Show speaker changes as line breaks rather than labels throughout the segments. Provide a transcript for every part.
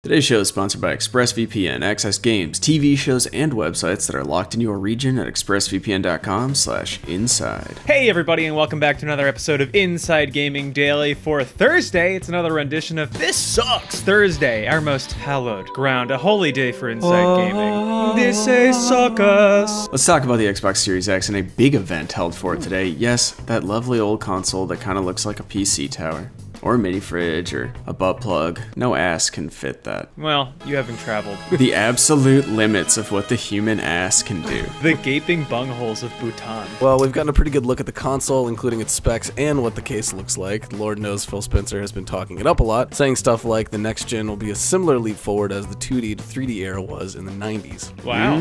Today's show is sponsored by ExpressVPN. Access games, TV shows, and websites that are locked in your region at expressvpn.com/inside.
Hey everybody, and welcome back to another episode of Inside Gaming Daily. For Thursday, it's another rendition of This Sucks Thursday, our most hallowed ground, a holy day for Inside Gaming. This suck us.
Let's talk about the Xbox Series X and a big event held for it today. Yes, that lovely old console that kind of looks like a PC tower. Or a mini fridge, or a butt plug. No ass can fit that.
Well, you haven't traveled.
The absolute limits of what the human ass can do.
The gaping bungholes of Bhutan.
Well, we've gotten a pretty good look at the console, including its specs and what the case looks like. Lord knows Phil Spencer has been talking it up a lot, saying stuff like the next gen will be a similar leap forward as the 2D to 3D era was in the 90s.
Wow.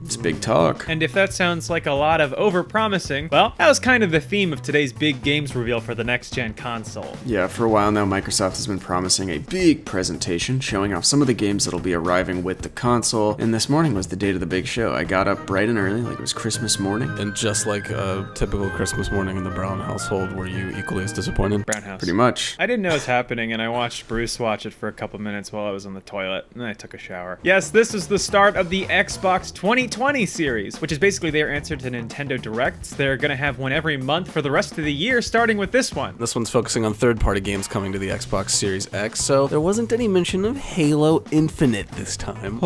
It's big talk.
And if that sounds like a lot of over-promising, well, that was kind of the theme of today's big games reveal for the next gen console.
Yeah, for a while now, Microsoft has been promising a big presentation showing off some of the games that'll be arriving with the console, and this morning was the date of the big show. I got up bright and early, like it was Christmas morning.
And just like a typical Christmas morning in the Brown household, were you equally as disappointed?
Brown House.
Pretty much.
I didn't know it was happening, and I watched Bruce watch it for a couple minutes while I was on the toilet, and then I took a shower. Yes, this is the start of the Xbox 2020 series, which is basically their answer to Nintendo Directs. They're gonna have one every month for the rest of the year, starting with this one.
This one's focusing on third-party games coming to the Xbox Series X, so there wasn't any mention of Halo Infinite this time.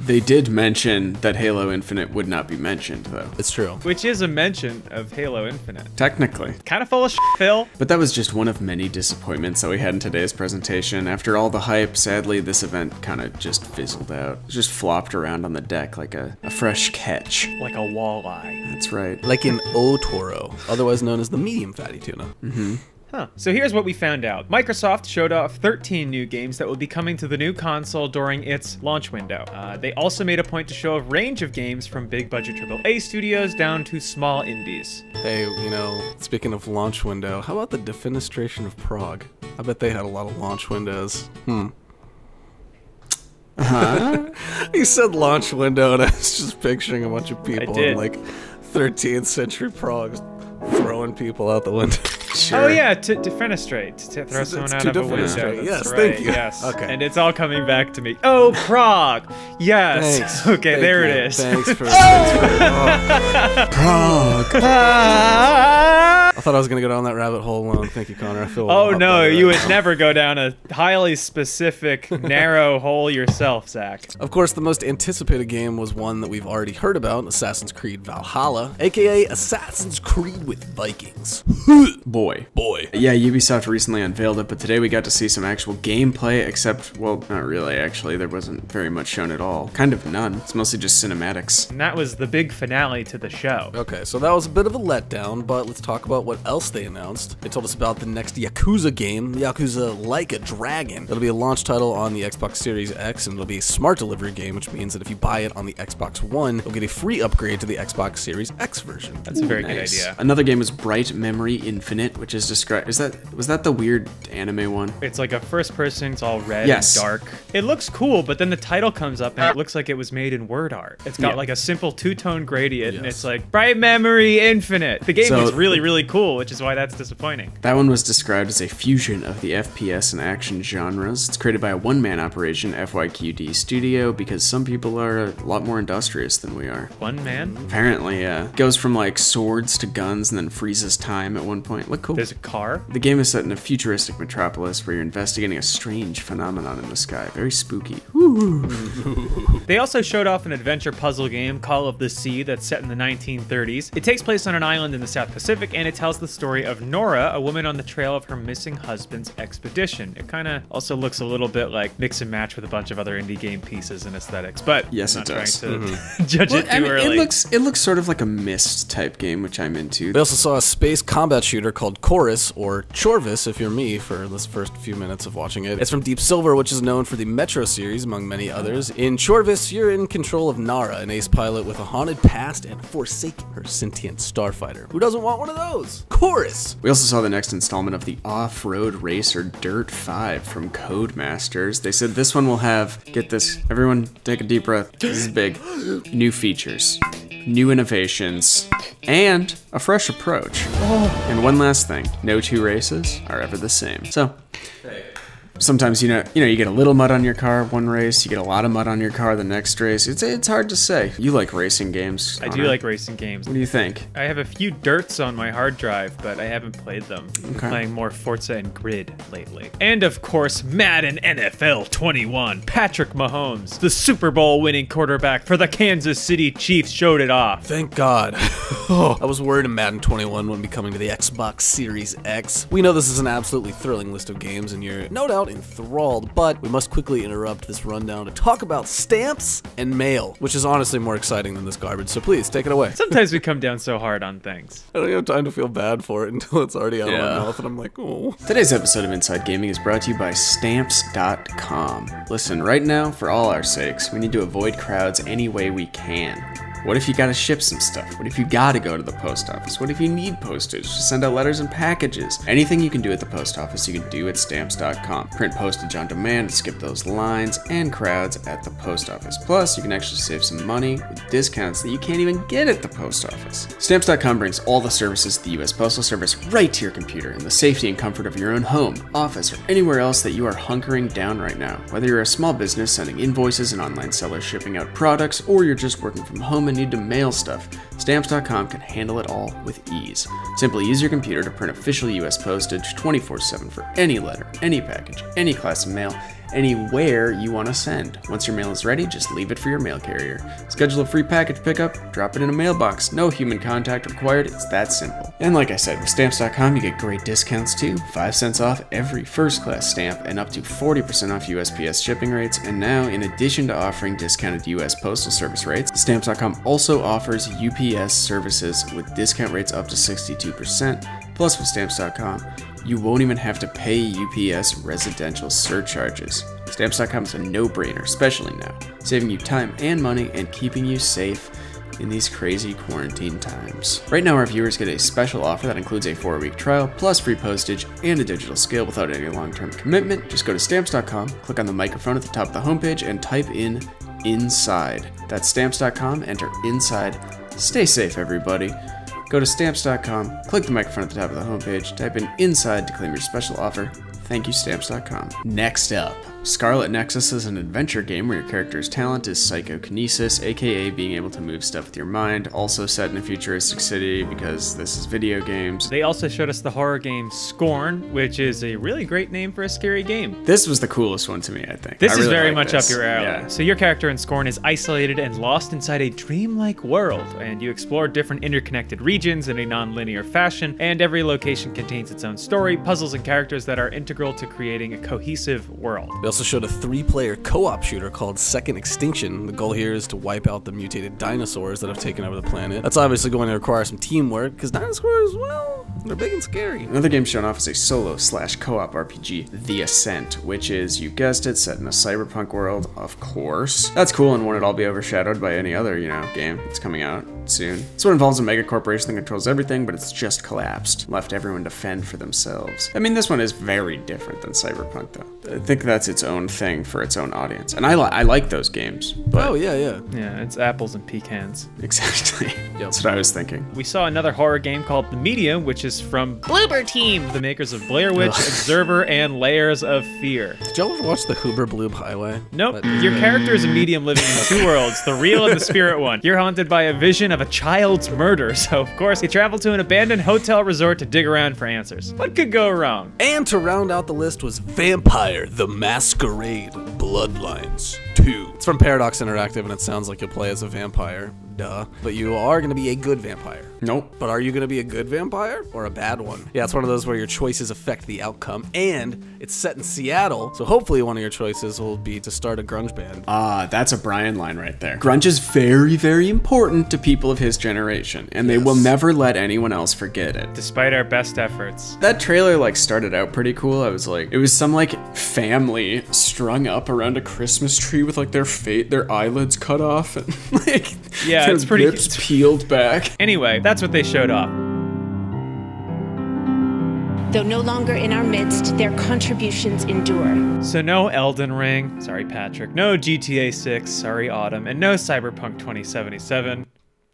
They did mention that Halo Infinite would not be mentioned, though.
It's true.
Which is a mention of Halo Infinite.
Technically.
Kind of full of shit, Phil.
But that was just one of many disappointments that we had in today's presentation. After all the hype, sadly, this event kind of just fizzled out. It just flopped around on the deck like a fresh catch.
Like a walleye.
That's right.
Like an O-Toro, otherwise known as the medium fatty tuna.
Huh. So here's what we found out. Microsoft showed off 13 new games that will be coming to the new console during its launch window. They also made a point to show a range of games from big budget AAA studios down to small indies.
Hey, you know, speaking of launch window, how about the Defenestration of Prague? I bet they had a lot of launch windows. He said launch window, and I was just picturing a bunch of people in like 13th century Prague throwing people out the window.
Sure.
Oh yeah, to defenestrate, to throw someone out of a window. That's
yes,
right.
thank you.
Yes.
Okay.
And it's all coming back to me. Oh, Prague. Yes.
Thanks.
Okay,
Thank
there
you.
it is.
Thanks for
Prague.
I thought I was gonna go down that rabbit hole alone. Thank you, Connor. I feel.
Oh
a lot
no,
better
you
right
would
now.
never go down a highly specific, narrow hole yourself, Zach.
Of course, the most anticipated game was one that we've already heard about, Assassin's Creed Valhalla, aka Assassin's Creed with Vikings.
Boy.
Boy.
Yeah, Ubisoft recently unveiled it, but today we got to see some actual gameplay, except, well, not really, actually. There wasn't very much shown at all. Kind of none. It's mostly just cinematics.
And that was the big finale to the show.
Okay, so that was a bit of a letdown, but let's talk about what else they announced. They told us about the next Yakuza game, Yakuza Like a Dragon. It'll be a launch title on the Xbox Series X, and it'll be a smart delivery game, which means that if you buy it on the Xbox One, you'll get a free upgrade to the Xbox Series X version.
That's a very
Nice.
good idea.
Another game was Bright Memory Infinite, which is described. Was that the weird anime one?
It's like a first person, it's all red
Yes.
and dark. It looks cool, but then the title comes up and it looks like it was made in word art. It's got
Yeah.
like a simple two-tone gradient and
Yes.
it's like Bright Memory Infinite. The game
So-
is really, really cool, which is why that's disappointing.
That one was described as a fusion of the FPS and action genres. It's created by a one-man operation, FYQD Studio, because some people are a lot more industrious than we are.
One man?
Apparently, yeah. Goes from like swords to guns and then freezes time at one point. Look cool.
There's a car?
The game is set in a futuristic metropolis where you're investigating a strange phenomenon in the sky. Very spooky.
They also showed off an adventure puzzle game, Call of the Sea, that's set in the 1930s. It takes place on an island in the South Pacific, and it tells the story of Nora, a woman on the trail of her missing husband's expedition. It kind of also looks a little bit like mix and match with a bunch of other indie game pieces and aesthetics, but
Yes,
I'm
it
not
does.
trying to judge it too early.
It looks sort of like a Myst type game, which I'm into.
We also saw a space combat shooter called Chorus, or Chorvis if you're me, for this first few minutes of watching it. It's from Deep Silver, which is known for the Metro series, among many others. In Chorvis, you're in control of Nara, an ace pilot with a haunted past and forsaken her sentient starfighter. Who doesn't want one of those? Chorus!
We also saw the next installment of the Off-Road Racer Dirt 5 from Codemasters. They said this one will have, get this, everyone take a deep breath, this is big, new features, new innovations, and a fresh approach. And one last thing, no two races are ever the same. So, sometimes, you get a little mud on your car one race, you get a lot of mud on your car the next race. It's hard to say. You like racing games,
I
Connor.
do like racing games.
What do you think?
I have a few dirts on my hard drive, but I haven't played them. I'm
Okay.
playing more Forza and Grid lately. And of course, Madden NFL 21. Patrick Mahomes, the Super Bowl winning quarterback for the Kansas City Chiefs, showed it off.
Thank God. I was worried Madden 21 wouldn't be coming to the Xbox Series X. We know this is an absolutely thrilling list of games, and you're no doubt enthralled, but we must quickly interrupt this rundown to talk about stamps and mail, which is honestly more exciting than this garbage, so please, take it away.
Sometimes we come down so hard on things.
I don't even have time to feel bad for it until it's already out of my mouth, and I'm like, oh.
Today's episode of Inside Gaming is brought to you by Stamps.com. Listen, right now, for all our sakes, we need to avoid crowds any way we can. What if you gotta ship some stuff? What if you gotta go to the post office? What if you need postage to send out letters and packages? Anything you can do at the post office, you can do at Stamps.com. Print postage on demand to skip those lines and crowds at the post office. Plus, you can actually save some money with discounts that you can't even get at the post office. Stamps.com brings all the services of the U.S. Postal Service right to your computer in the safety and comfort of your own home, office, or anywhere else that you are hunkering down right now. Whether you're a small business sending invoices and online sellers shipping out products, or you're just working from home and need to mail stuff, Stamps.com can handle it all with ease. Simply use your computer to print official US postage 24/7 for any letter, any package, any class of mail, anywhere you want to send. Once your mail is ready, just leave it for your mail carrier. Schedule a free package pickup, drop it in a mailbox. No human contact required, it's that simple. And like I said, with Stamps.com you get great discounts too. 5 cents off every first class stamp and up to 40% off USPS shipping rates. And now, in addition to offering discounted US Postal Service rates, Stamps.com also offers UPS services with discount rates up to 62%. Plus, with Stamps.com, you won't even have to pay UPS residential surcharges. Stamps.com is a no-brainer, especially now, saving you time and money and keeping you safe in these crazy quarantine times. Right now, our viewers get a special offer that includes a 4-week trial, plus free postage and a digital scale without any long-term commitment. Just go to Stamps.com, click on the microphone at the top of the homepage, and type in INSIDE. That's Stamps.com, enter INSIDE. Stay safe, everybody. Go to Stamps.com, click the microphone at the top of the homepage, type in INSIDE to claim your special offer. Thank you, Stamps.com. Next up, Scarlet Nexus is an adventure game where your character's talent is psychokinesis, aka being able to move stuff with your mind, also set in a futuristic city because this is video games.
They also showed us the horror game Scorn, which is a really great name for a scary game.
This was the coolest one to me, I think.
This
I
is
really
very
like
much
this.
up your alley.
Yeah.
So your character in Scorn is isolated and lost inside a dreamlike world, and you explore different interconnected regions in a non-linear fashion, and every location contains its own story, puzzles, and characters that are integral to creating a cohesive world.
They also showed a 3-player co-op shooter called Second Extinction. The goal here is to wipe out the mutated dinosaurs that have taken over the planet. That's obviously going to require some teamwork, because dinosaurs, well, they're big and scary.
Another game shown off is a solo/co-op RPG, The Ascent, which is, you guessed it, set in a cyberpunk world, of course. That's cool and won't it all be overshadowed by any other, game that's coming out soon. This one involves a mega corporation that controls everything, but it's just collapsed, left everyone to fend for themselves. I mean, this one is very different than Cyberpunk, though. I think that's its own thing for its own audience, and I like those games. But
Oh, yeah.
Yeah, it's apples and pecans.
exactly. That's what I was thinking.
We saw another horror game called The Medium, which is from Bloober Team, the makers of Blair Witch, Observer, and Layers of Fear.
Did y'all ever watch the Huber Bloob Highway?
Nope, your character is a medium living in 2 worlds, the real and the spirit one. You're haunted by a vision of a child's murder, so of course you travel to an abandoned hotel resort to dig around for answers. What could go wrong?
And to round out the list was Vampire the Masquerade Bloodlines 2. It's from Paradox Interactive, and it sounds like you'll play as a vampire. Duh. But you are going to be a good vampire.
Nope.
But are you going to be a good vampire or a bad one? Yeah, it's one of those where your choices affect the outcome, and it's set in Seattle, so hopefully one of your choices will be to start a grunge band.
Ah, that's a Brian line right there. Grunge is very, very important to people of his generation, and they will never let anyone else forget it.
Despite our best efforts.
That trailer started out pretty cool. I was like, it was some family strung up around a Christmas tree with their eyelids cut off and
Yeah,
their
it's pretty-
lips peeled back.
Anyway, that's what they showed off.
Though no longer in our midst, their contributions endure.
So no Elden Ring, sorry Patrick, no GTA 6, sorry Autumn, and no Cyberpunk 2077.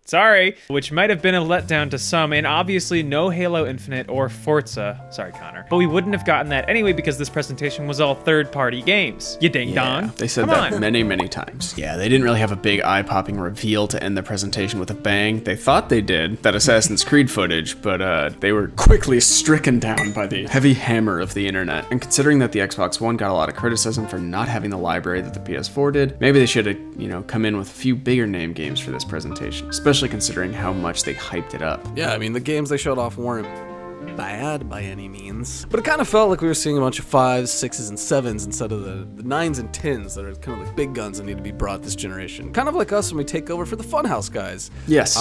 Sorry. Which might have been a letdown to some, and obviously no Halo Infinite or Forza. Sorry, Connor. But we wouldn't have gotten that anyway because this presentation was all third-party games. You ding-dong.
They said
Come
that
on.
many times. Yeah, they didn't really have a big eye-popping reveal to end the presentation with a bang. They thought they did, that Assassin's Creed footage, but they were quickly stricken down by the heavy hammer of the internet. And considering that the Xbox One got a lot of criticism for not having the library that the PS4 did, maybe they should have, come in with a few bigger name games for this presentation, especially considering how much they hyped it up.
Yeah, I mean, the games they showed off weren't bad by any means, but it kind of felt like we were seeing a bunch of 5s, 6s, and 7s instead of the 9s and 10s that are kind of like big guns that need to be brought this generation. Kind of like us when we take over for the Funhouse guys.
Yes.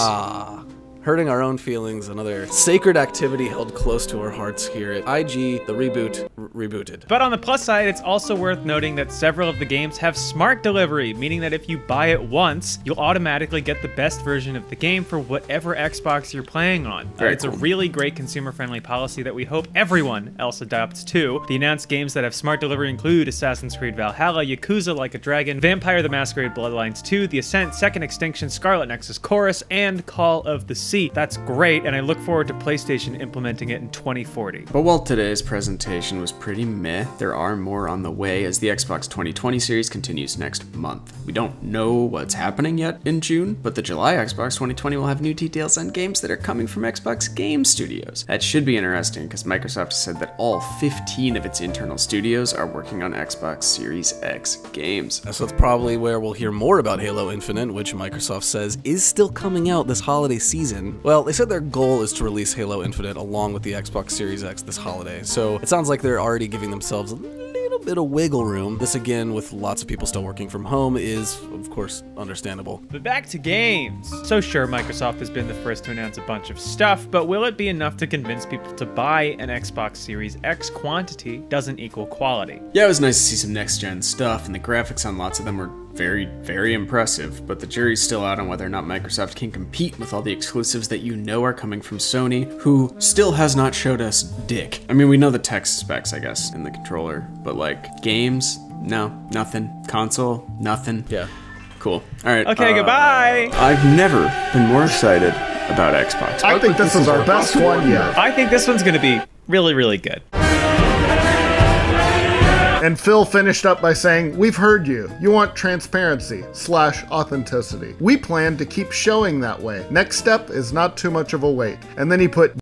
Hurting our own feelings, another sacred activity held close to our hearts here at IG, the reboot, rebooted.
But on the plus side, it's also worth noting that several of the games have smart delivery, meaning that if you buy it once, you'll automatically get the best version of the game for whatever Xbox you're playing on. It's a really great consumer-friendly policy that we hope everyone else adopts too. The announced games that have smart delivery include Assassin's Creed Valhalla, Yakuza Like a Dragon, Vampire the Masquerade Bloodlines 2, The Ascent, Second Extinction, Scarlet Nexus Chorus, and Call of the Sea. That's great, and I look forward to PlayStation implementing it in 2040.
But while today's presentation was pretty meh, there are more on the way as the Xbox 2020 series continues next month. We don't know what's happening yet in June, but the July Xbox 2020 will have new details on games that are coming from Xbox Game Studios. That should be interesting because Microsoft said that all 15 of its internal studios are working on Xbox Series X games.
So that's probably where we'll hear more about Halo Infinite, which Microsoft says is still coming out this holiday season. Well, they said their goal is to release Halo Infinite along with the Xbox Series X this holiday, so it sounds like they're already giving themselves a little bit of wiggle room. This, again, with lots of people still working from home, is, of course, understandable.
But back to games. So sure, Microsoft has been the first to announce a bunch of stuff, but will it be enough to convince people to buy an Xbox Series X? Quantity doesn't equal quality.
Yeah, it was nice to see some next-gen stuff, and the graphics on lots of them were very impressive, but the jury's still out on whether or not Microsoft can compete with all the exclusives that are coming from Sony, who still has not showed us dick. I mean, we know the tech specs, I guess, in the controller, but like, games? No, nothing. Console? Nothing.
Yeah.
Cool. Alright.
Okay, goodbye!
I've never been more excited about Xbox.
I think this is our best one yet.
I think this one's gonna be really good.
And Phil finished up by saying, "We've heard you. You want transparency/authenticity. We plan to keep showing that way. Next step is not too much of a wait." And then he put